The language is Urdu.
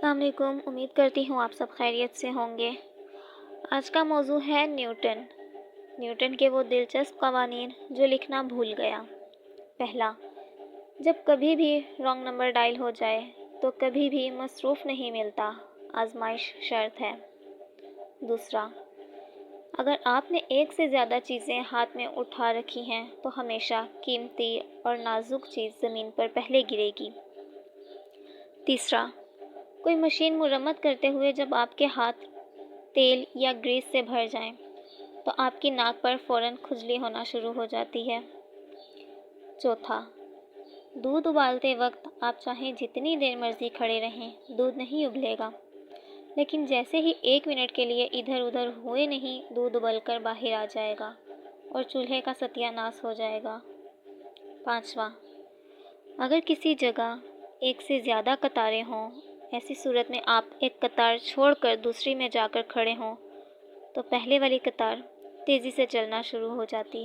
السلام علیکم، امید کرتی ہوں آپ سب خیریت سے ہوں گے۔ آج کا موضوع ہے نیوٹن کے وہ دلچسپ قوانین جو لکھنا بھول گیا۔ پہلا، جب کبھی بھی رانگ نمبر ڈائل ہو جائے تو کبھی بھی مصروف نہیں ملتا، آزمائش شرط ہے۔ دوسرا، اگر آپ نے ایک سے زیادہ چیزیں ہاتھ میں اٹھا رکھی ہیں تو ہمیشہ قیمتی اور نازک چیز زمین پر پہلے گرے گی۔ تیسرا، کوئی مشین مرمت کرتے ہوئے جب آپ کے ہاتھ تیل یا گریس سے بھر جائیں تو آپ کی ناک پر فوراً کھجلی ہونا شروع ہو جاتی ہے۔ چوتھا، دودھ ابالتے وقت آپ چاہیں جتنی دیر مرضی کھڑے رہیں، دودھ نہیں ابلے گا، لیکن جیسے ہی 1 منٹ کے لیے ادھر ادھر ہوئے نہیں، دودھ ابل کر باہر آ جائے گا اور چولہے کا ستیہ ناش ہو جائے گا۔ پانچواں، اگر کسی جگہ ایک سے زیادہ قطاریں ہوں، ایسی صورت میں آپ ایک قطار چھوڑ کر دوسری میں جا کر کھڑے ہوں تو پہلے والی قطار تیزی سے چلنا شروع ہو جاتی ہے۔